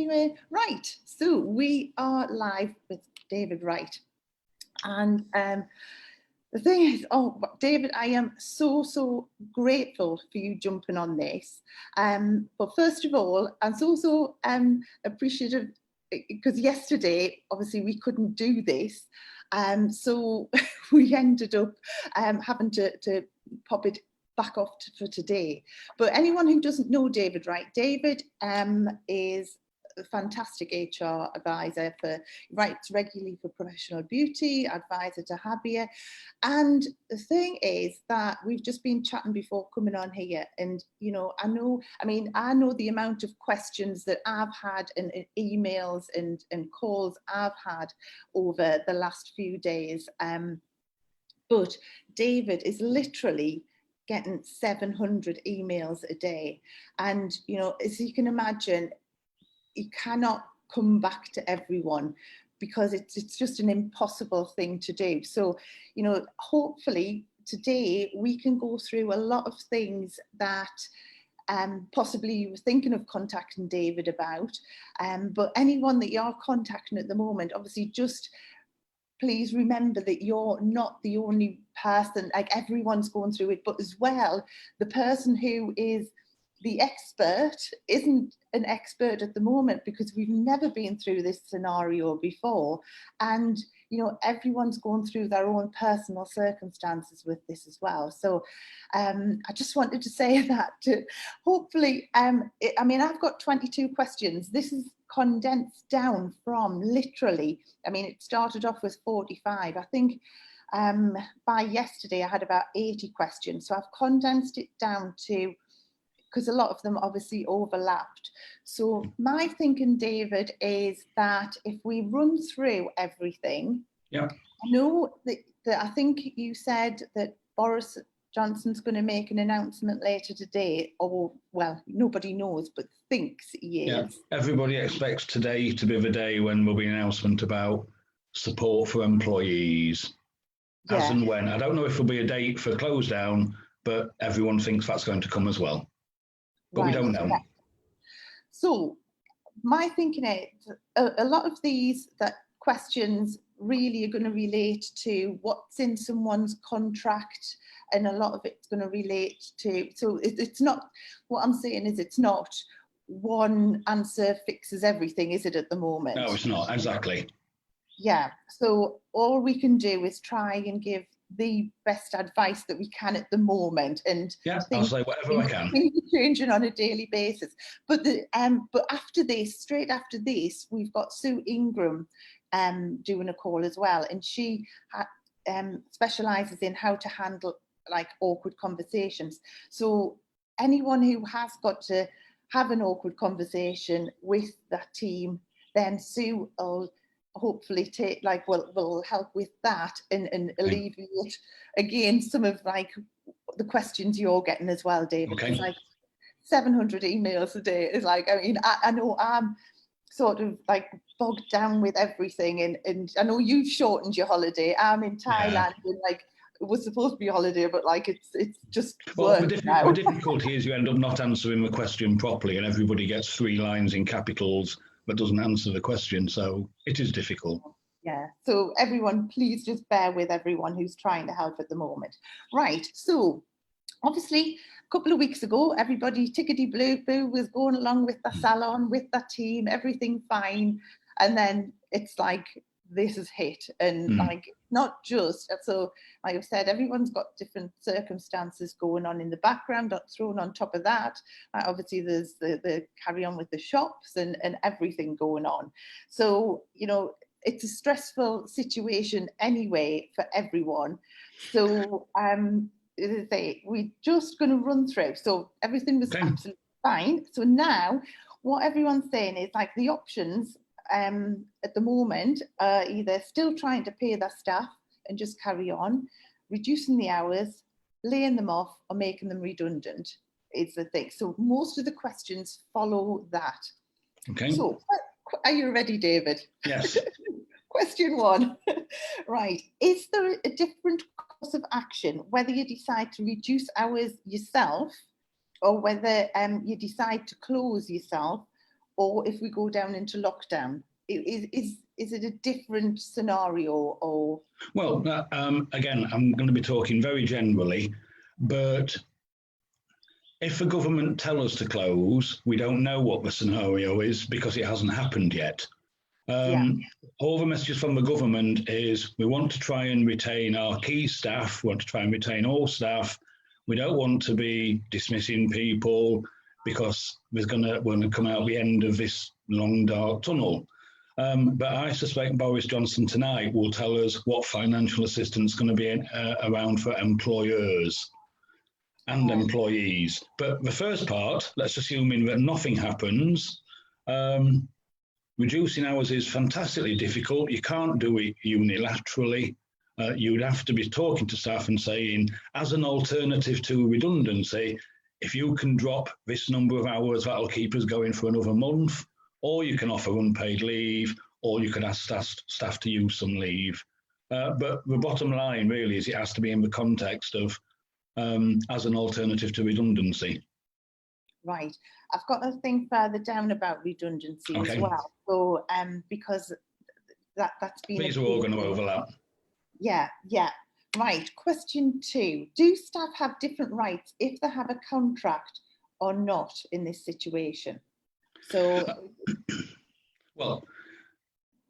anyway, right, so we are live with David Wright. And the thing is, David, I am so grateful for you jumping on this. But first of all, I'm so appreciative because yesterday, obviously, we couldn't do this. So we ended up having to pop it back off for today. But anyone who doesn't know David Wright, David is a fantastic HR advisor for writes regularly for Professional Beauty, advisor to HABIA. And the thing is that we've just been chatting before coming on here, and you know, I know the amount of questions that I've had and emails and calls I've had over the last few days. But David is literally getting 700 emails a day, and you know, as you can imagine, you cannot come back to everyone because it's just an impossible thing to do. So, you know, hopefully today we can go through a lot of things that possibly you were thinking of contacting David about, but anyone that you're contacting at the moment, obviously just please remember that you're not the only person, like everyone's going through it, but as well, the person who is the expert isn't an expert at the moment because we've never been through this scenario before. And, you know, everyone's going through their own personal circumstances with this as well. So I just wanted to say that to hopefully, I mean, I've got 22 questions. This is condensed down from literally, I mean, it started off with 45. I think by yesterday I had about 80 questions. So I've condensed it down to, because a lot of them obviously overlapped. So my thinking, David, is that if we run through everything, I know that I think you said that Boris Johnson's going to make an announcement later today, or well, nobody knows, but thinks he is. Yeah, everybody expects today to be the day when there'll be an announcement about support for employees. As and when. I don't know if there'll be a date for close down, but everyone thinks that's going to come as well. But we don't know. Yeah. So my thinking is a lot of these questions really are going to relate to what's in someone's contract, and a lot of it's going to relate to, so it's not, what I'm saying is it's not one answer fixes everything, is it, at the moment? No, it's not, exactly. Yeah, so all we can do is try and give the best advice that we can at the moment, and I'll say whatever I can. Things are changing on a daily basis. But but after this, straight after this, we've got Sue Ingram doing a call as well, and she specialises in how to handle like awkward conversations. So anyone who has got to have an awkward conversation with that team, then Sue will hopefully will help with that and alleviate again some of like the questions you're getting as well, David. Okay. Like 700 emails a day is like, I mean, I know I'm sort of like bogged down with everything, and I know you've shortened your holiday. I'm in Thailand and like it was supposed to be a holiday, but like it's just the difficulty is you end up not answering the question properly, and everybody gets 3 lines in capitals but doesn't answer the question, so it is difficult. Yeah, so everyone, please just bear with everyone who's trying to help at the moment. Right, so obviously a couple of weeks ago, everybody tickety-boo was going along with the salon, with that team, everything fine, and then it's like this is hit, and like not just, so like I've said, everyone's got different circumstances going on in the background, thrown on top of that. Obviously there's the carry on with the shops and everything going on. So, you know, it's a stressful situation anyway for everyone. So we're just going to run through. So everything was absolutely fine. So now what everyone's saying is like the options at the moment are either still trying to pay their staff and just carry on, reducing the hours, laying them off, or making them redundant is the thing. So most of the questions follow that. Okay. So are you ready, David? Yes. Question 1. Right. Is there a different course of action whether you decide to reduce hours yourself or whether you decide to close yourself, or if we go down into lockdown? Is it a different scenario, or? Well, again, I'm going to be talking very generally, but if the government tell us to close, we don't know what the scenario is because it hasn't happened yet. All the messages from the government is we want to try and retain our key staff, we want to try and retain all staff. We don't want to be dismissing people because we're going to come out the end of this long, dark tunnel. But I suspect Boris Johnson tonight will tell us what financial assistance is going to be around for employers and employees. But the first part, let's assuming that nothing happens, reducing hours is fantastically difficult. You can't do it unilaterally. You'd have to be talking to staff and saying, as an alternative to redundancy, if you can drop this number of hours, that'll keep us going for another month, or you can offer unpaid leave, or you can ask staff to use some leave. But the bottom line really is it has to be in the context of as an alternative to redundancy. Right. I've got a thing further down about redundancy as well. So because that's been... These are all going to overlap. Yeah. Right. Question 2. Do staff have different rights if they have a contract or not in this situation? So... Well,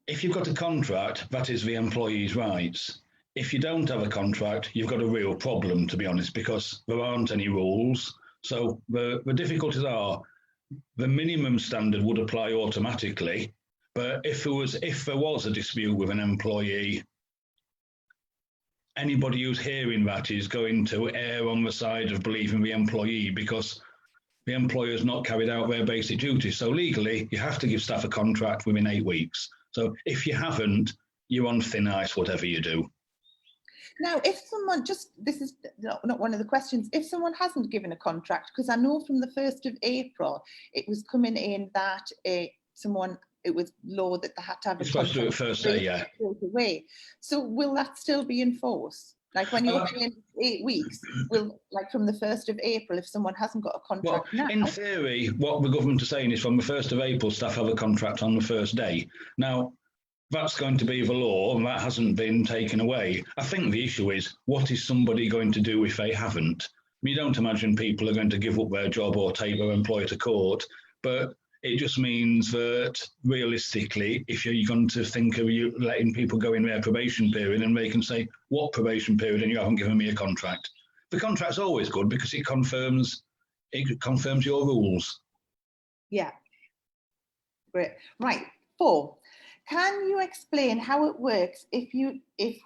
if you've got a contract, that is the employee's rights. If you don't have a contract, you've got a real problem, to be honest, because there aren't any rules. So the difficulties are the minimum standard would apply automatically, but if there was a dispute with an employee, anybody who's hearing that is going to err on the side of believing the employee because the employer has not carried out their basic duties. So legally, you have to give staff a contract within 8 weeks. So if you haven't, you're on thin ice, whatever you do. Now, if someone this is not one of the questions, if someone hasn't given a contract, because I know from the 1st of April, it was coming in that it was law that they had to have a contract. Supposed to do it first day, yeah. Away. So will that still be in force? Like when you're in 8 weeks, from the 1st of April, if someone hasn't got a contract now? In theory, what the government are saying is from the 1st of April, staff have a contract on the first day. Now, that's going to be the law, and that hasn't been taken away. I think the issue is, what is somebody going to do if they haven't? You don't imagine people are going to give up their job or take their employer to court, but it just means that realistically, if you're going to think of you letting people go in their probation period and they can say, what probation period, and you haven't given me a contract. The contract's always good because it confirms your rules. Yeah. Great. Right. 4. Can you explain how it works if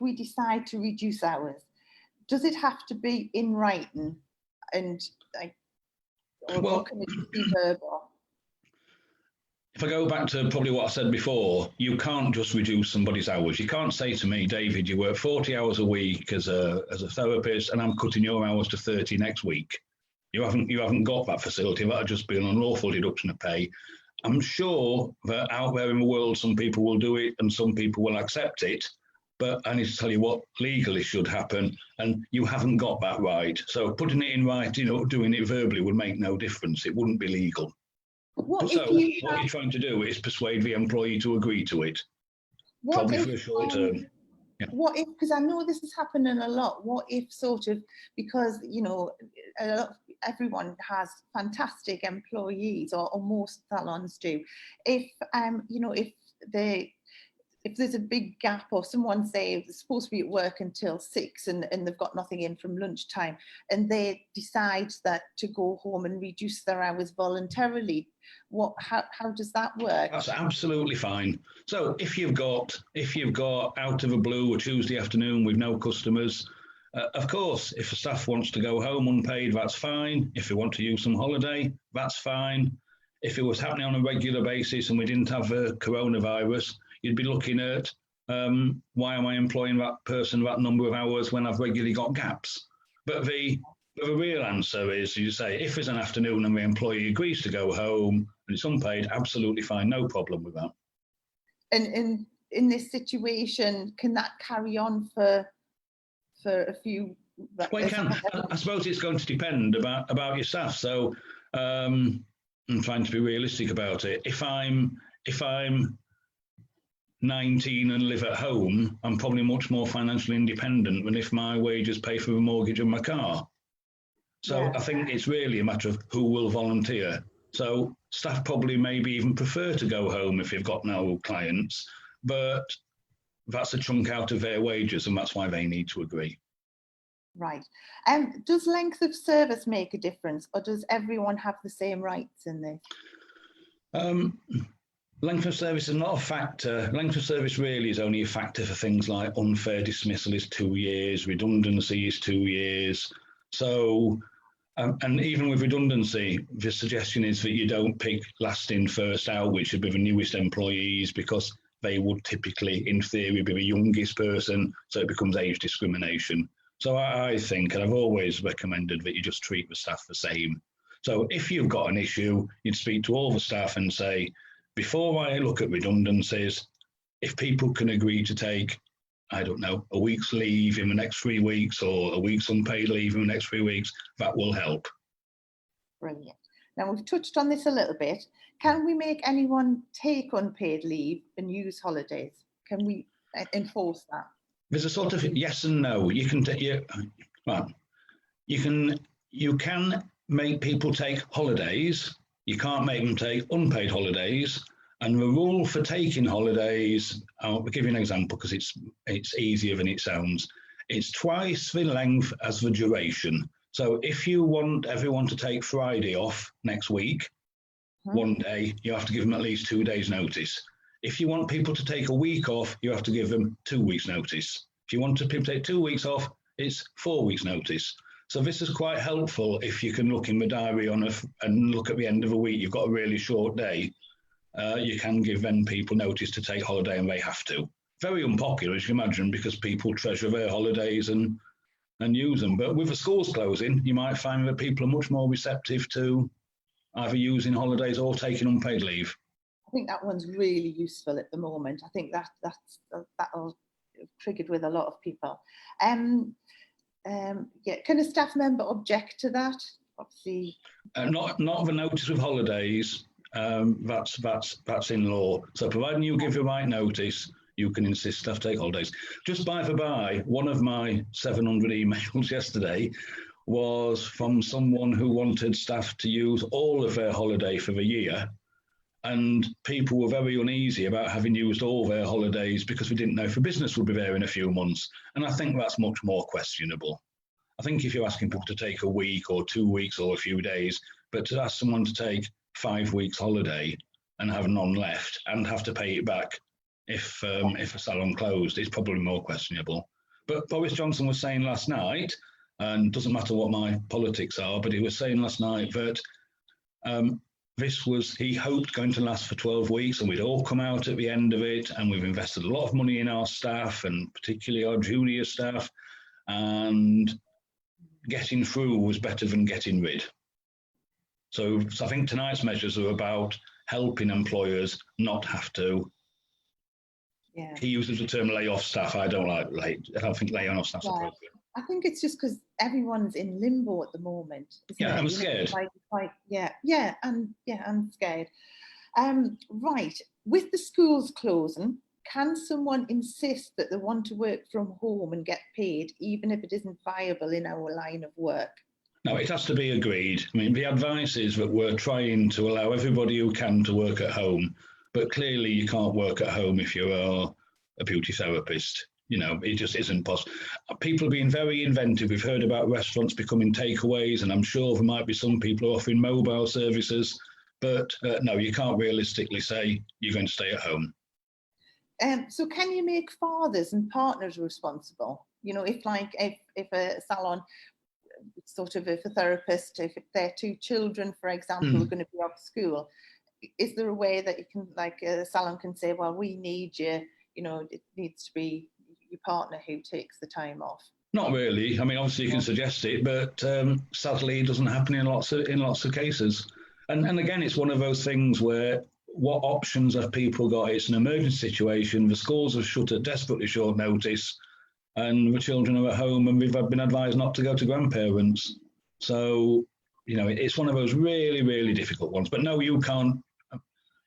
we decide to reduce hours? Does it have to be in writing, or can it just be verbal? If I go back to probably what I said before, you can't just reduce somebody's hours. You can't say to me, David, you work 40 hours a week as a therapist, and I'm cutting your hours to 30 next week. You haven't got that facility. That would just be an unlawful deduction of pay. I'm sure that out there in the world, some people will do it and some people will accept it. But I need to tell you what legally should happen, and you haven't got that right. So putting it in writing or doing it verbally would make no difference. It wouldn't be legal. What you're trying to do is persuade the employee to agree to it, probably for a short term. Yeah. What if, because I know this is happening a lot, what if because, everyone has fantastic employees, or most salons do. If there's a big gap, or someone say they're supposed to be at work until 6 and they've got nothing in from lunchtime, and they decide that to go home and reduce their hours voluntarily, how does that work? That's absolutely fine. So if you've got out of the blue a Tuesday afternoon with no customers, of course, if a staff wants to go home unpaid, that's fine. If they want to use some holiday, that's fine. If it was happening on a regular basis and we didn't have the coronavirus, you'd be looking at why am I employing that person that number of hours when I've regularly got gaps? But the real answer is, you say, if it's an afternoon and the employee agrees to go home and it's unpaid, absolutely fine, no problem with that. And in this situation, can that carry on for a few? Well, it can. I suppose it's going to depend about your staff. So and trying to be realistic about it. If I'm 19 and live at home, I'm probably much more financially independent than if my wages pay for the mortgage of my car. So Yeah. I think it's really a matter of who will volunteer. So staff probably maybe even prefer to go home if you've got no clients, but that's a chunk out of their wages, and that's why they need to agree. Right. Does length of service make a difference, or does everyone have the same rights in this? Length of service is not a factor. Length of service really is only a factor for things like unfair dismissal is 2 years, redundancy is 2 years. So, and even with redundancy, the suggestion is that you don't pick last in, first out, which would be the newest employees, because they would typically, in theory, be the youngest person, so it becomes age discrimination. So I think, and I've always recommended that you just treat the staff the same. So if you've got an issue, you'd speak to all the staff and say, before I look at redundancies, if people can agree to take, I don't know, a week's leave in the next 3 weeks or a week's unpaid leave in the next 3 weeks, that will help. Brilliant. Now, we've touched on this a little bit. Can we make anyone take unpaid leave and use holidays? Can we enforce that? There's a sort of yes and no. You can you can make people take holidays. You can't make them take unpaid holidays. And the rule for taking holidays, I'll give you an example because it's easier than it sounds. It's twice the length as the duration. So if you want everyone to take Friday off next week, one day, you have to give them at least 2 days notice. If you want people to take a week off, you have to give them 2 weeks notice. If you want people to take 2 weeks off, it's 4 weeks notice. So this is quite helpful if you can look in the diary and look at the end of a week, you've got a really short day. You can give then people notice to take holiday and they have to. Very unpopular, as you imagine, because people treasure their holidays and use them. But with the schools closing, you might find that people are much more receptive to either using holidays or taking unpaid leave. I think that one's really useful at the moment. I think that'll triggered with a lot of people. Yeah, can a staff member object to that? Obviously, not the notice with holidays. That's in law. So providing you give the right notice, you can insist staff take holidays. Just by the by, one of my 700 emails yesterday was from someone who wanted staff to use all of their holiday for the year. And people were very uneasy about having used all their holidays because we didn't know if the business would be there in a few months. And I think that's much more questionable. I think if you're asking people to take a week or 2 weeks or a few days, but to ask someone to take 5 weeks holiday and have none left and have to pay it back if a salon closed, it's probably more questionable. But Boris Johnson was saying last night, and doesn't matter what my politics are, but he was saying last night that this was, he hoped, going to last for 12 weeks and we'd all come out at the end of it, and we've invested a lot of money in our staff and particularly our junior staff, and getting through was better than getting rid. So I think tonight's measures are about helping employers not have to. yeah. He uses the term lay off staff. I don't think laying off staff's appropriate. I think it's just because everyone's in limbo at the moment. Yeah, it? I'm scared. I'm scared. Right, with the schools closing, can someone insist that they want to work from home and get paid, even if it isn't viable in our line of work? No, it has to be agreed. I mean, the advice is that we're trying to allow everybody who can to work at home, but clearly you can't work at home if you are a beauty therapist. You know, it just isn't possible. People are being very inventive. We've heard about restaurants becoming takeaways, and I'm sure there might be some people offering mobile services, but no, you can't realistically say you're going to stay at home. So can you make fathers and partners responsible? You know, if a salon, sort of if a therapist, if their 2 children, for example, are going to be off school, is there a way that you can, like a salon can say, well, we need you, you know, it needs to be your partner who takes the time off? Not really. I mean, obviously you can suggest it, but sadly it doesn't happen in lots of cases. And again, it's one of those things where what options have people got? It's an emergency situation. The schools are shut at desperately short notice, and the children are at home, and we've been advised not to go to grandparents. So it's one of those really, really difficult ones. But no, you can't.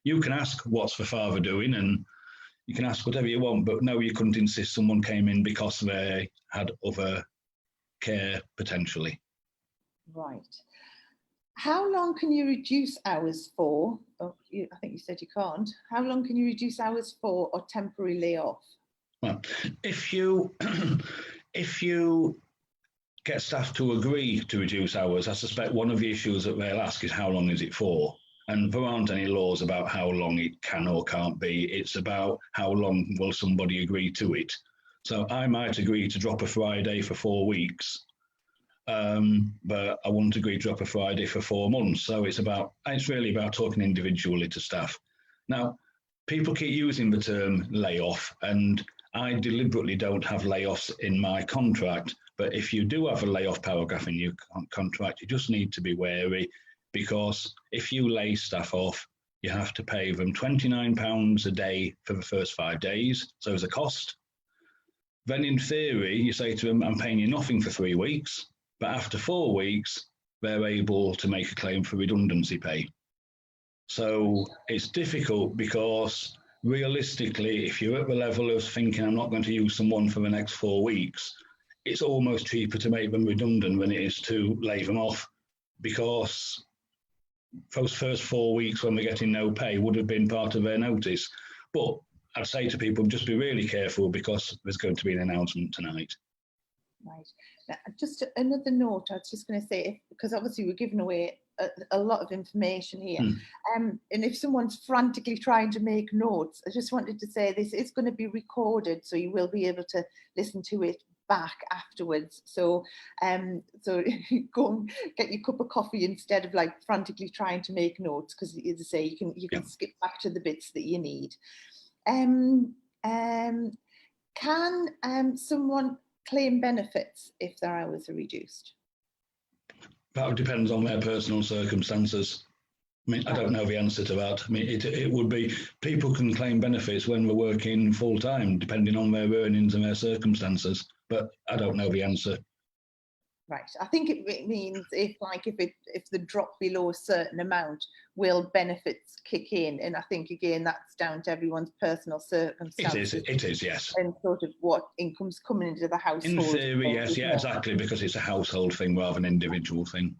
You can ask what's the father doing, and you can ask whatever you want. But no, you couldn't insist someone came in because they had other care potentially. Right. How long can you reduce hours for? Oh, I think you said you can't. How long can you reduce hours for or temporarily lay off? Well, if you get staff to agree to reduce hours, I suspect one of the issues that they'll ask is how long is it for? And there aren't any laws about how long it can or can't be. It's about how long will somebody agree to it. So I might agree to drop a Friday for 4 weeks, but I wouldn't agree to drop a Friday for 4 months. So it's really about talking individually to staff. Now, people keep using the term layoff, and I deliberately don't have layoffs in my contract. But if you do have a layoff paragraph in your contract, you just need to be wary, because if you lay staff off, you have to pay them £29 a day for the first 5 days. So as a cost. Then in theory, you say to them, I'm paying you nothing for 3 weeks. But after 4 weeks, they're able to make a claim for redundancy pay. So it's difficult, because realistically, if you're at the level of thinking I'm not going to use someone for the next 4 weeks, it's almost cheaper to make them redundant than it is to lay them off, because those first 4 weeks when they're getting no pay would have been part of their notice. But I'd say to people, just be really careful, because there's going to be an announcement tonight. Right. Now, just another note, I was just going to say, because obviously we're giving away a lot of information here. And if someone's frantically trying to make notes, I just wanted to say this is going to be recorded, so you will be able to listen to it back afterwards. So so go and get your cup of coffee instead of like frantically trying to make notes, because as I say, you can skip back to the bits that you need. Can someone claim benefits if their hours are reduced? That depends on their personal circumstances. I mean, I don't know the answer to that. I mean, it would be, people can claim benefits when we're working full time, depending on their earnings and their circumstances, but I don't know the answer. Right. I think it means if the drop below a certain amount, will benefits kick in? And I think again that's down to everyone's personal circumstances. It is, yes. And sort of what income's coming into the household. In theory, yes, yeah, exactly, because it's a household thing rather than an individual thing.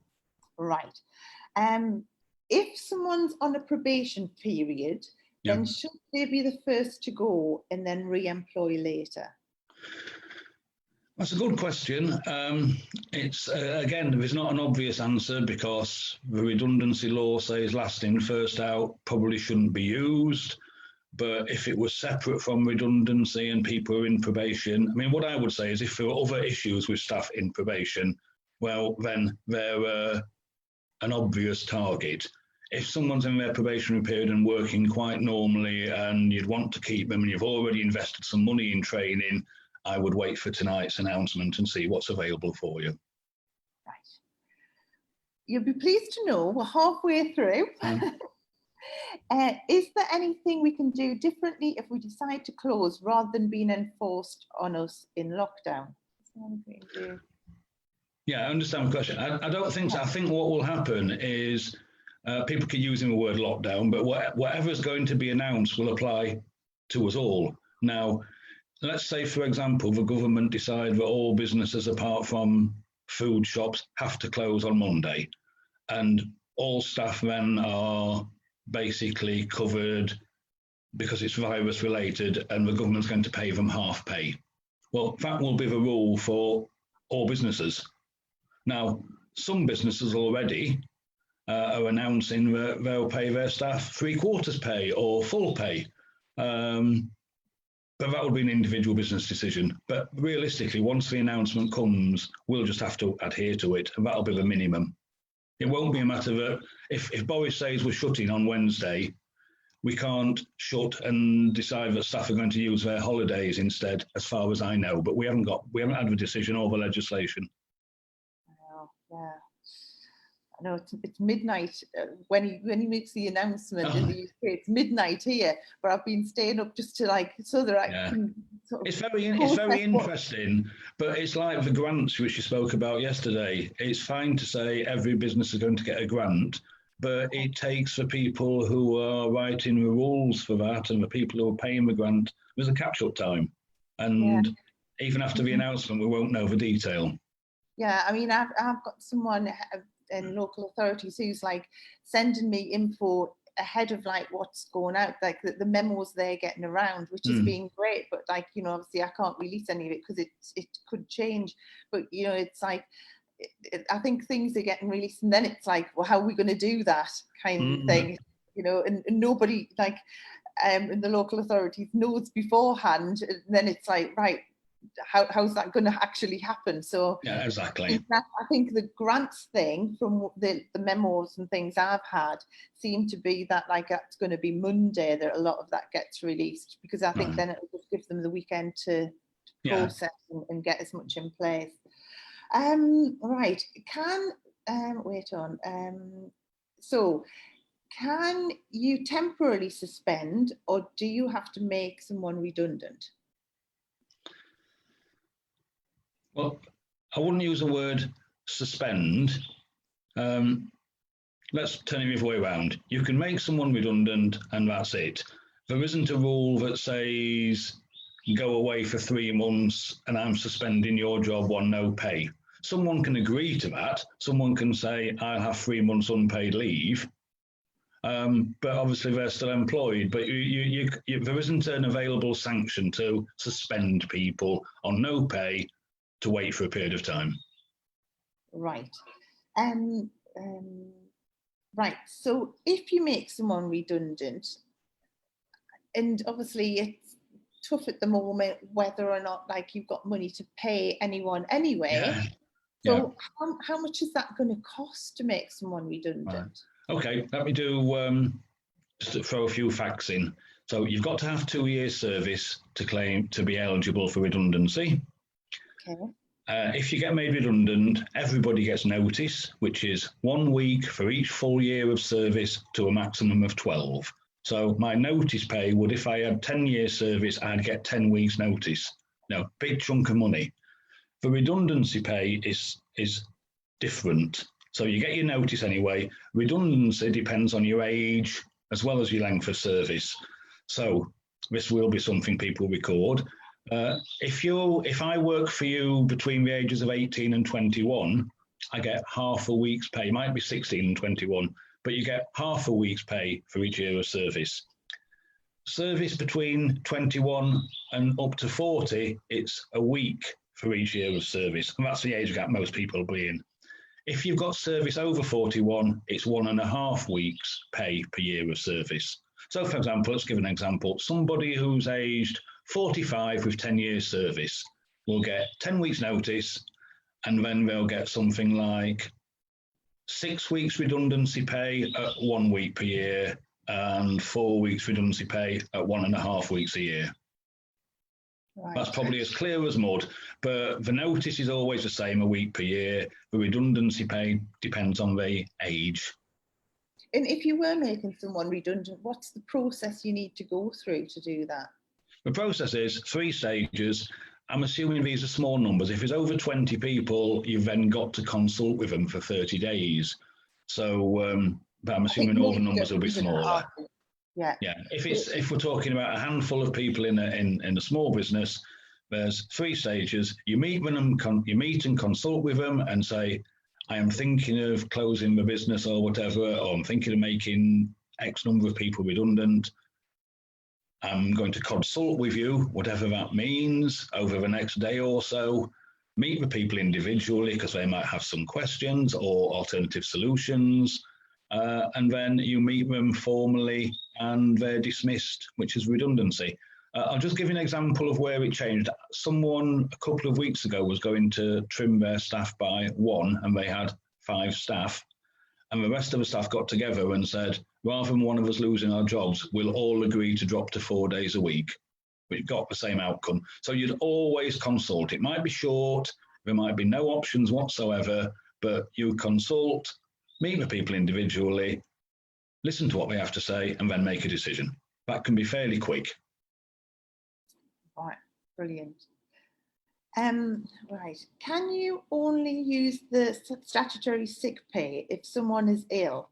Right. If someone's on a probation period, then should they be the first to go and then re-employ later? That's a good question. It's again, there's not an obvious answer, because the redundancy law says last in, first out probably shouldn't be used. But if it was separate from redundancy and people are in probation, I mean, what I would say is if there are other issues with staff in probation, well, then they're an obvious target. If someone's in their probationary period and working quite normally and you'd want to keep them and you've already invested some money in training, I would wait for tonight's announcement and see what's available for you. Right. You'll be pleased to know we're halfway through. Is there anything we can do differently if we decide to close rather than being enforced on us in lockdown? Is there anything we can do? Yeah, I understand the question. I don't think so. I think what will happen is people keep using the word lockdown, but whatever's going to be announced will apply to us all. Now, let's say, for example, the government decide that all businesses apart from food shops have to close on Monday, and all staff then are basically covered because it's virus related and the government's going to pay them half pay. Well, that will be the rule for all businesses. Now, some businesses already are announcing that they'll pay their staff 3/4 pay or full pay. But that would be an individual business decision. But realistically, once the announcement comes, we'll just have to adhere to it, and that'll be the minimum. It won't be a matter that if Boris says we're shutting on Wednesday, we can't shut and decide that staff are going to use their holidays instead, as far as I know. But we haven't had the decision or the legislation. Oh, yeah. I know it's midnight when he makes the announcement in the UK. It's midnight here, but I've been staying up just to so that I can sort of It's very process what. interesting, but it's like the grants which you spoke about yesterday. It's fine to say every business is going to get a grant, but it takes the people who are writing the rules for that and the people who are paying the grant, there's a catch-up time. And even after the announcement, we won't know the detail. Yeah, I mean, I've got someone in local authorities who's like sending me info ahead of like what's going out, like the memos they're getting around, which has been great. But like, you know, obviously I can't release any of it because it could change. But you know, it's like I think things are getting released, and then it's like, well, how are we going to do that kind of thing? You know, and nobody like in the local authorities knows beforehand. And then it's like, right, how's that going to actually happen? So yeah, exactly. I think the grants thing from the memos and things I've had seem to be that like it's going to be Monday that a lot of that gets released, because I think then it will just give them the weekend to process and get as much in place. Right, so can you temporarily suspend, or do you have to make someone redundant? Well, I wouldn't use the word suspend. Let's turn it the other way around. You can make someone redundant and that's it. There isn't a rule that says go away for 3 months and I'm suspending your job on no pay. Someone can agree to that. Someone can say, I'll have 3 months unpaid leave. But obviously they're still employed. But there isn't an available sanction to suspend people on no pay to wait for a period of time. Right. Right. So if you make someone redundant, and obviously it's tough at the moment whether or not like you've got money to pay anyone anyway. So how much is that going to cost to make someone redundant? Okay, let me do just to throw a few facts in. So you've got to have 2 years service to claim to be eligible for redundancy. Okay. If you get made redundant, everybody gets notice, which is 1 week for each full year of service to a maximum of 12. So my notice pay would, if I had 10 years service, I'd get 10 weeks notice. Now, big chunk of money. The redundancy pay is different. So you get your notice anyway. Redundancy depends on your age as well as your length of service. So this will be something people record. If I work for you between the ages of 18 and 21, I get half a week's pay. It might be 16 and 21, but you get half a week's pay for each year of service. Service between 21 and up to 40, it's a week for each year of service. And that's the age gap most people will be in. If you've got service over 41, it's 1.5 weeks pay per year of service. So for example, let's give an example. Somebody who's aged 45 with 10 years service will get 10 weeks notice, and then they'll get something like 6 weeks redundancy pay at 1 week per year and 4 weeks redundancy pay at 1.5 weeks a year. Right. That's probably as clear as mud, but the notice is always the same, a week per year. The redundancy pay depends on the age. And if you were making someone redundant, what's the process you need to go through to do that? The process is 3 stages. I'm assuming these are small numbers. If it's over 20 people, you've then got to consult with them for 30 days. So, but I'm assuming all the numbers will be smaller. Yeah. If we're talking about a handful of people in a small business, there's 3 stages. You meet and consult with them and say, I am thinking of closing the business or whatever, or I'm thinking of making X number of people redundant. I'm going to consult with you, whatever that means, over the next day or so. Meet with people individually because they might have some questions or alternative solutions. And then you meet them formally and they're dismissed, which is redundancy. I'll just give you an example of where it changed. Someone a couple of weeks ago was going to trim their staff by 1 and they had 5 staff. And the rest of the staff got together and said, rather than one of us losing our jobs, we'll all agree to drop to 4 days a week. We've got the same outcome. So you'd always consult. It might be short, there might be no options whatsoever, but you consult, meet with people individually, listen to what they have to say, and then make a decision. That can be fairly quick. Right, Brilliant. Right. Can you only use the statutory sick pay if someone is ill,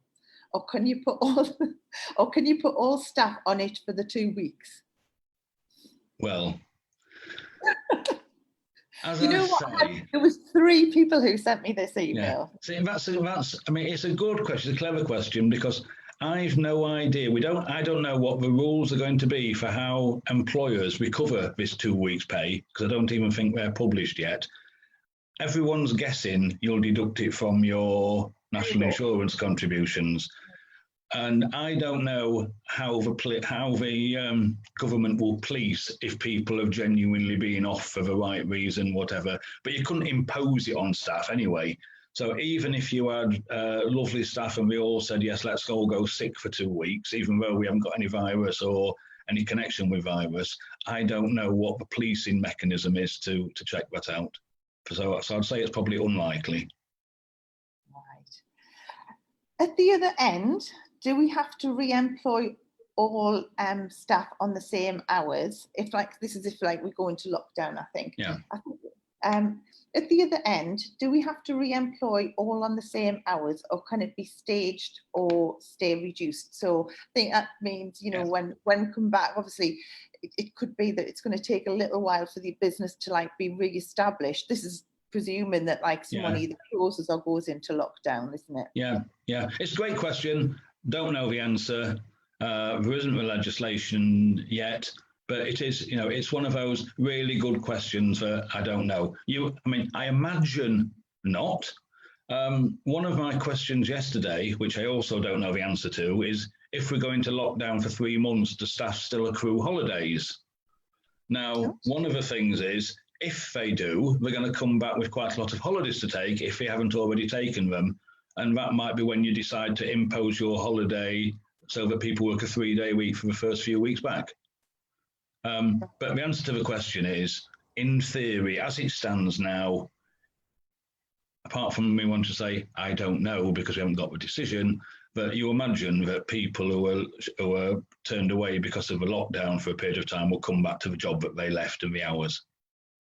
or can you put all staff on it for the 2 weeks? Well, as You know I what? say, There was 3 people who sent me this yeah. email. See, that's. I mean, it's a good question, a clever question, because I've no idea. I don't know what the rules are going to be for how employers recover this 2 weeks' pay, because I don't even think they're published yet. Everyone's guessing you'll deduct it from your national insurance contributions. And I don't know how the government will police if people have genuinely been off for the right reason, whatever. But you couldn't impose it on staff anyway. So even if you had lovely staff and we all said, yes, let's all go sick for 2 weeks, even though we haven't got any virus or any connection with virus, I don't know what the policing mechanism is to check that out. So I'd say it's probably unlikely. Right. At the other end, do we have to re-employ all staff on the same hours? If we go into lockdown, I think. Yeah. I think, at the other end, do we have to re-employ all on the same hours, or can it be staged or stay reduced? So I think that means, when come back, obviously, it could be that it's going to take a little while for the business to be re-established. This is presuming that someone either closes or goes into lockdown, isn't it? Yeah. It's a great question. Don't know the answer. There isn't the legislation yet, but it is, it's one of those really good questions that I don't know. I imagine not. One of my questions yesterday, which I also don't know the answer to, is if we're going to lockdown for 3 months, do staff still accrue holidays? Now, one of the things is, if they do, they're going to come back with quite a lot of holidays to take if they haven't already taken them. And that might be when you decide to impose your holiday so that people work a 3-day week for the first few weeks back. But the answer to the question is, in theory, as it stands now, apart from me wanting to say, I don't know because we haven't got the decision, but you imagine that people who are turned away because of a lockdown for a period of time will come back to the job that they left and the hours.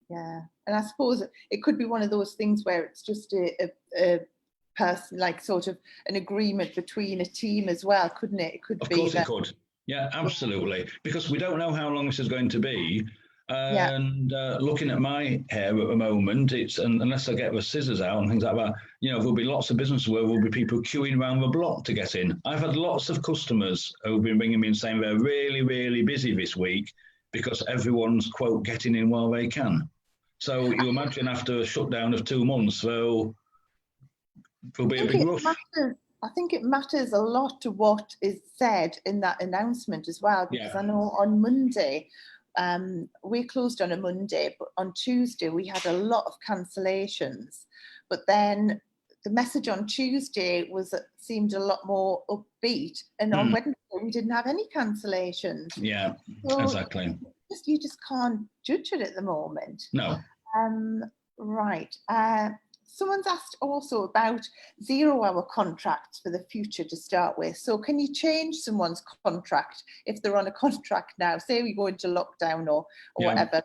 Yeah, and I suppose it could be one of those things where it's just a person, sort of an agreement between a team as well, couldn't it? It could be. Of course it could. Yeah, absolutely. Yeah. Because we don't know how long this is going to be. And looking at my hair at the moment, it's unless I get the scissors out and things like that, there'll be lots of businesses where there'll be people queuing around the block to get in. I've had lots of customers who've been ringing me and saying they're really, really busy this week because everyone's, quote, getting in while they can. So you imagine after a shutdown of 2 months, there'll be a big rush. I think it matters a lot to what is said in that announcement as well, because I know on Monday, we closed on a Monday, but on Tuesday we had a lot of cancellations. But then the message on Tuesday seemed a lot more upbeat, and on Wednesday we didn't have any cancellations. Yeah, so exactly. You just can't judge it at the moment. No. Right. Someone's asked also about 0-hour contracts for the future to start with. So can you change someone's contract if they're on a contract now? Say we go into lockdown or whatever.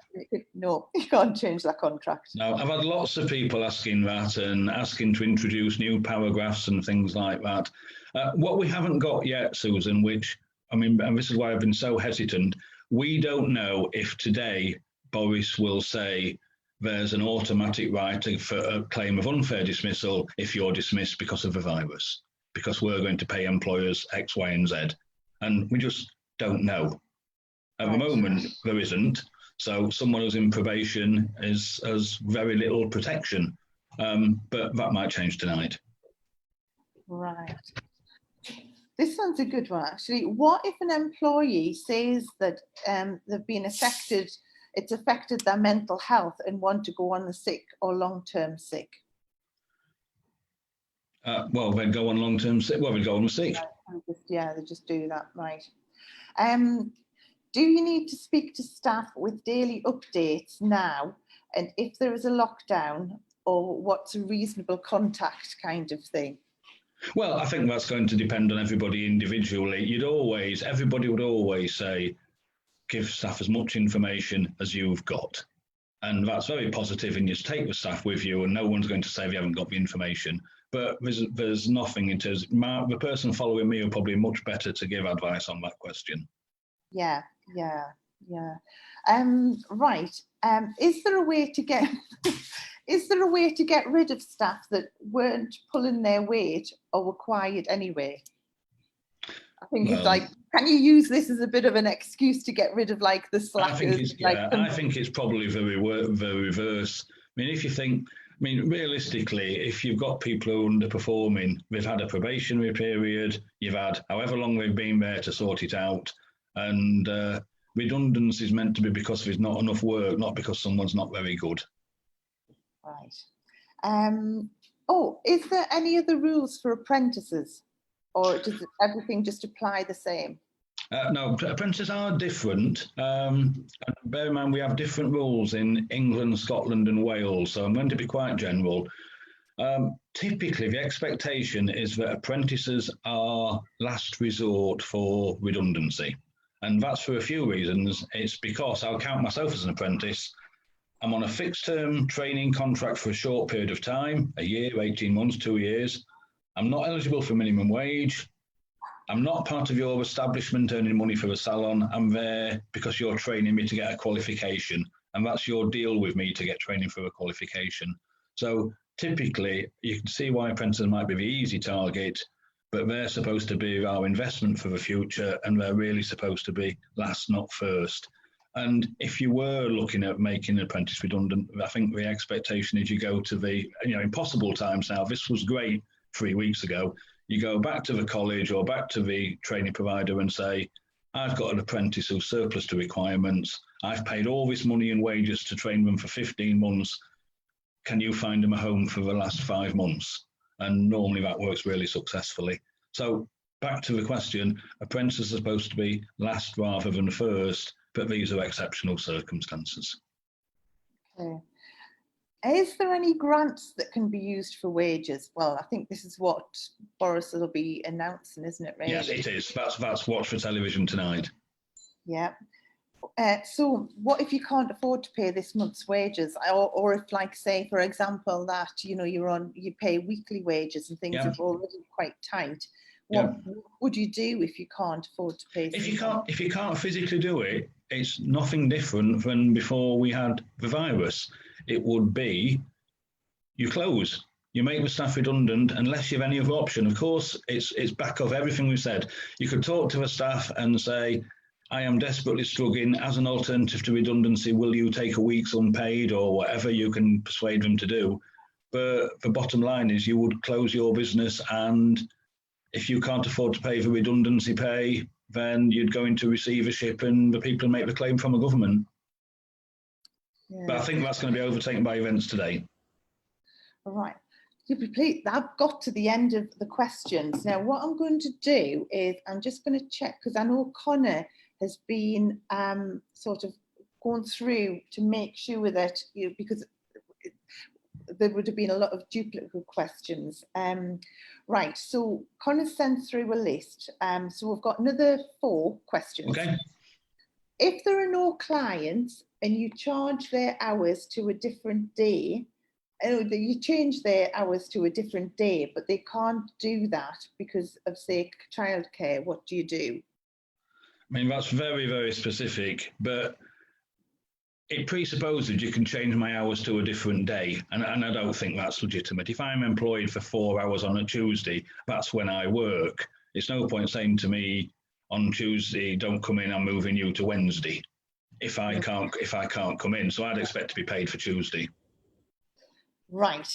No, you can't change that contract. No, I've had lots of people asking that and asking to introduce new paragraphs and things like that. What we haven't got yet, Susan, and this is why I've been so hesitant, we don't know if today Boris will say there's an automatic right for a claim of unfair dismissal if you're dismissed because of the virus, because we're going to pay employers X, Y, and Z. And we just don't know. At the moment, there isn't. So someone who's in probation has very little protection. But that might change tonight. Right. This one's a good one, actually. What if an employee says that they've been affected, it's affected their mental health and want to go on the sick or long-term sick? Well, they'd go on long-term sick. Well, they'd go on the sick. Yeah, they just do that, right. Do you need to speak to staff with daily updates now? And if there is a lockdown, or what's a reasonable contact kind of thing? Well, I think that's going to depend on everybody individually. Everybody would always say, give staff as much information as you've got. And that's very positive, and you take the staff with you, and no one's going to say they haven't got the information. But there's nothing in terms. The person following me are probably much better to give advice on that question. Yeah. Right. Is there a way to get rid of staff that weren't pulling their weight or were quiet anyway? I think it's like, can you use this as a bit of an excuse to get rid of like the slackers? I think it's probably the reverse. I mean, if you think, realistically, if you've got people who are underperforming, they've had a probationary period, you've had however long they've been there to sort it out, and redundancy is meant to be because there's not enough work, not because someone's not very good. Right. Is there any other rules for apprentices, or does everything just apply the same? No, apprentices are different. And bear in mind, we have different rules in England, Scotland and Wales, so I'm going to be quite general. Typically, the expectation is that apprentices are last resort for redundancy. And that's for a few reasons. It's because I'll count myself as an apprentice. I'm on a fixed term training contract for a short period of time, a year, 18 months, 2 years. I'm not eligible for minimum wage. I'm not part of your establishment earning money for a salon. I'm there because you're training me to get a qualification, and that's your deal with me to get training for a qualification. So typically, you can see why apprentices might be the easy target, but they're supposed to be our investment for the future, and they're really supposed to be last, not first. And if you were looking at making an apprentice redundant, I think the expectation is you go to the impossible times now. This was great 3 weeks ago. You go back to the college or back to the training provider and say, I've got an apprentice who's surplus to requirements. I've paid all this money and wages to train them for 15 months. Can you find them a home for the last 5 months? And normally that works really successfully. So back to the question, apprentices are supposed to be last rather than first, but these are exceptional circumstances. Okay. Is there any grants that can be used for wages? Well, I think this is what Boris will be announcing, isn't it, really? Yes, it is. That's watch for television tonight. Yeah. So what if you can't afford to pay this month's wages, or if, like, say, for example, that you pay weekly wages and things are already quite tight? What would you do if you can't afford to pay? If you can't physically do it, it's nothing different than before we had the virus. It would be you close, you make the staff redundant unless you have any other option. Of course, it's back of everything we've said. You could talk to the staff and say, I am desperately struggling. As an alternative to redundancy, will you take a week's unpaid or whatever you can persuade them to do? But the bottom line is you would close your business, and if you can't afford to pay for redundancy pay, then you'd go into receivership and the people make the claim from the government. Yeah. But I think that's going to be overtaken by events today. All right. I've got to the end of the questions. Now, what I'm going to do is I'm just going to check, because I know Connor has been sort of going through to make sure that because there would have been a lot of duplicate questions. Right, so Connor sent through a list. So we've got another 4 questions. Okay. If there are no clients and you charge their hours to a different day, you change their hours to a different day, but they can't do that because of, say, childcare, what do you do? I mean, that's very, very specific, but it presupposes you can change my hours to a different day, and I don't think that's legitimate. If I'm employed for 4 hours on a Tuesday, that's when I work. It's no point saying to me on Tuesday, don't come in, I'm moving you to Wednesday, if I can't come in. So I'd expect to be paid for Tuesday. Right.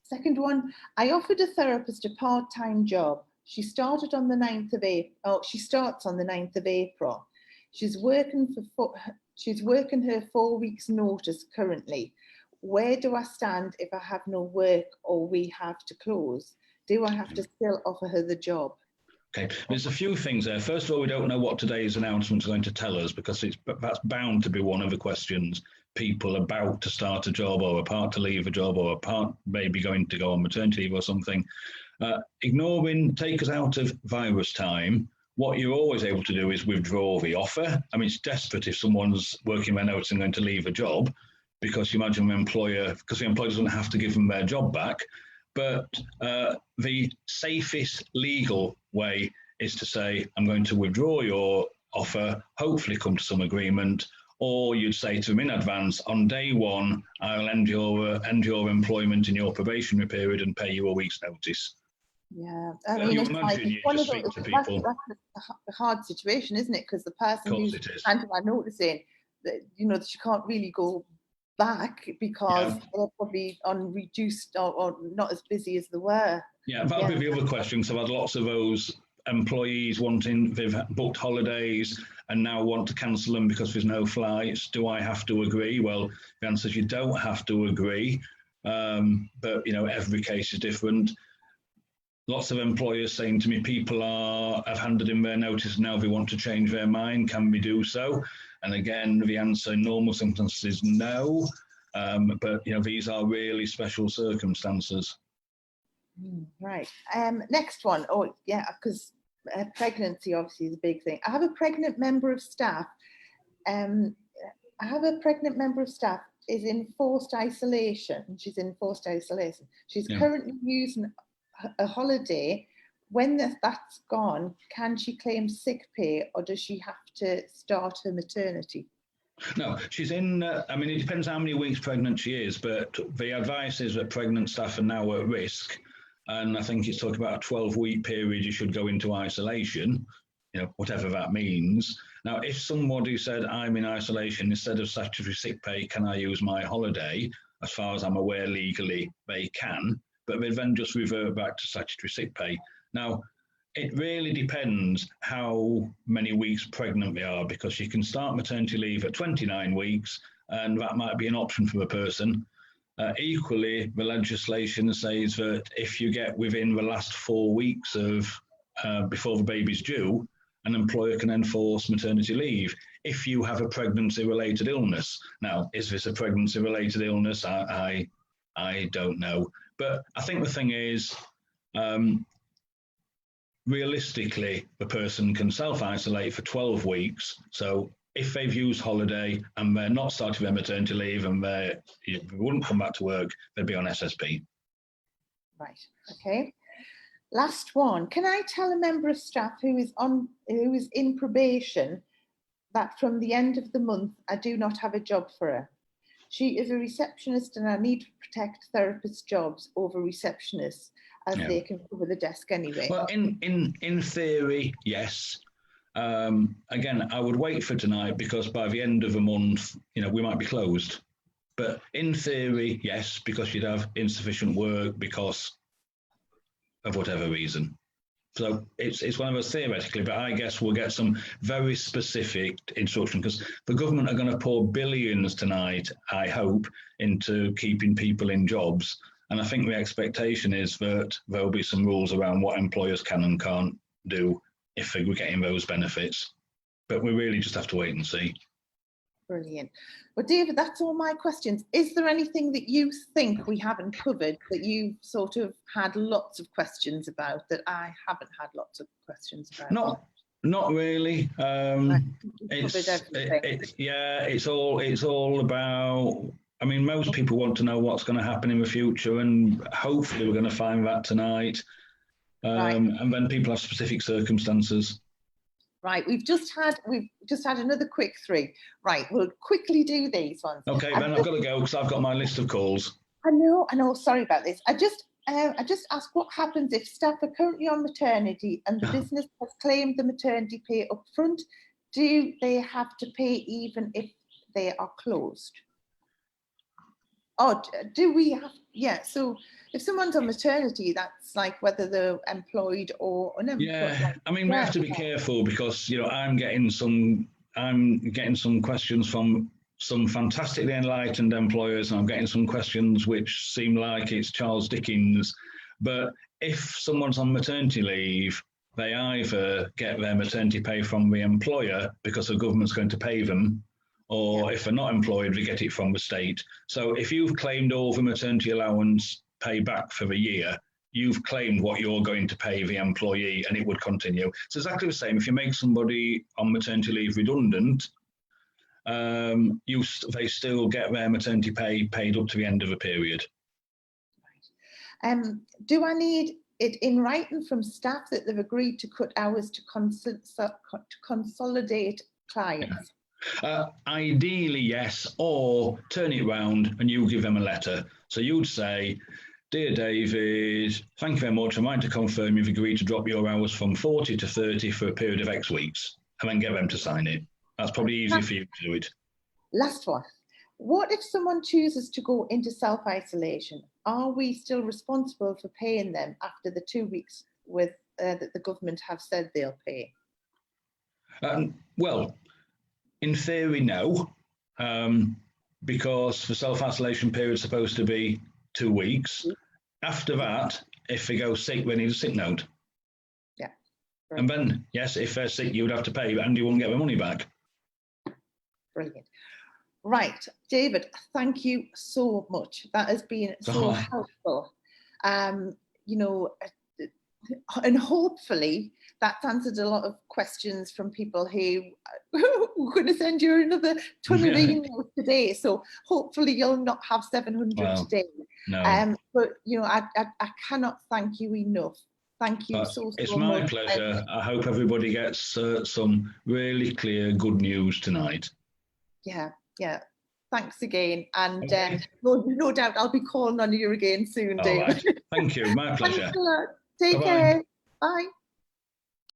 Second one, I offered a therapist a part-time job. She started on the 9th of April. She starts on the 9th of April. She's working her 4 weeks notice currently. Where do I stand if I have no work or we have to close? Do I have to still offer her the job? Okay, there's a few things there. First of all, we don't know what today's announcement is going to tell us, because that's bound to be one of the questions. People about to start a job or about to leave a job or about maybe going to go on maternity leave or something. Take us out of virus time. What you're always able to do is withdraw the offer. I mean, it's desperate if someone's working their notice and going to leave a job. because you imagine because the employer doesn't have to give them their job back. But the safest legal way is to say, I'm going to withdraw your offer, hopefully come to some agreement, or you'd say to them in advance, on day one, I'll end your employment in your probationary period and pay you a week's notice. Yeah, I mean, it's one of those, that's a hard situation, isn't it? Because the person who's handing my notice in, that, you know, that she can't really go back because they're probably on reduced or not as busy as they were. Yeah, that'll be the other question. So I've had lots of those employees they've booked holidays and now want to cancel them because there's no flights. Do I have to agree? Well, the answer is you don't have to agree, but you know, every case is different. Lots of employers saying to me, people have handed in their notice, now they want to change their mind. Can we do so? And again, the answer in normal circumstances is no. But you know, these are really special circumstances. Right. Next one. Oh, yeah, because pregnancy obviously is a big thing. I have a pregnant member of staff. Is in forced isolation. She's in forced isolation. She's currently using a holiday. When that's gone, can she claim sick pay, or does she have to start her maternity? No, she's in, I mean, it depends how many weeks pregnant she is, but the advice is that pregnant staff are now at risk. And I think it's talking about a 12-week period you should go into isolation, you know, whatever that means. Now, if somebody said, I'm in isolation, instead of statutory sick pay, can I use my holiday? As far as I'm aware, legally, they can, but they then just revert back to statutory sick pay. Now, it really depends how many weeks pregnant they are, because you can start maternity leave at 29 weeks, and that might be an option for a person. Equally, the legislation says that if you get within the last 4 weeks of before the baby's due, an employer can enforce maternity leave if you have a pregnancy-related illness. Now, is this a pregnancy-related illness? I don't know. But I think the thing is, realistically, the person can self-isolate for 12 weeks. So if they've used holiday and they're not starting their maternity leave and they wouldn't come back to work, they'd be on SSP. Right, okay. Last one. Can I tell a member of staff who is in probation that from the end of the month, I do not have a job for her? She is a receptionist and I need to protect therapist jobs over receptionists, as they can cover the desk anyway. Well, in theory, yes. Again, I would wait for tonight, because by the end of the month, you know, we might be closed. But in theory, yes, because you'd have insufficient work because of whatever reason. So it's one of those theoretically, but I guess we'll get some very specific instruction, because the government are going to pour billions tonight, I hope, into keeping people in jobs. And I think the expectation is that there'll be some rules around what employers can and can't do if they were getting those benefits. But we really just have to wait and see. Brilliant. Well, David, that's all my questions. Is there anything that you think we haven't covered that you sort of had lots of questions about that I haven't had lots of questions about? Not really. It's all about, I mean, most people want to know what's going to happen in the future, and hopefully we're going to find that tonight. And then people have specific circumstances. Right, we've just had another quick 3. Right, we'll quickly do these ones. Okay, then I've got to go because I've got my list of calls. I know. Sorry about this. I just asked, what happens if staff are currently on maternity and the business has claimed the maternity pay up front? Do they have to pay even if they are closed? Or do we have? Yeah. So if someone's on maternity, that's like whether they're employed or unemployed. Yeah, I mean, we have to be careful, because you know I'm getting some questions from some fantastically enlightened employers, and I'm getting some questions which seem like it's Charles Dickens. But if someone's on maternity leave, they either get their maternity pay from the employer because the government's going to pay them, or if they're not employed, they get it from the state. So if you've claimed all the maternity allowance pay back for the year, you've claimed what you're going to pay the employee, and it would continue. It's exactly the same if you make somebody on maternity leave redundant. they still get their maternity pay paid up to the end of the period. Do I need it in writing from staff that they've agreed to cut hours to consolidate clients? Ideally, yes, or turn it round and you give them a letter. So you'd say, "Dear David, thank you very much. I'm writing to confirm you've agreed to drop your hours from 40 to 30 for a period of X weeks," and then get them to sign it. That's probably easier for you to do it. Last one. What if someone chooses to go into self-isolation? Are we still responsible for paying them after the 2 weeks that the government have said they'll pay? Well, in theory, no, because the self-isolation period is supposed to be 2 weeks. After that, if they go sick, they need a sick note. Yeah. And then, yes, if they're sick, you would have to pay, and you won't get the money back. Brilliant. Right, David, thank you so much. That has been so helpful. You know, and hopefully that's answered a lot of questions from people who we're going to send you another ton of emails today. So hopefully you'll not have 700 today. No. But you know, I cannot thank you enough. Thank you so much. It's my pleasure. I hope everybody gets some really clear good news tonight. Yeah. Thanks again. And no doubt I'll be calling on you again soon, David. All right. Thank you. My pleasure. Thanks a lot. Take care. Bye.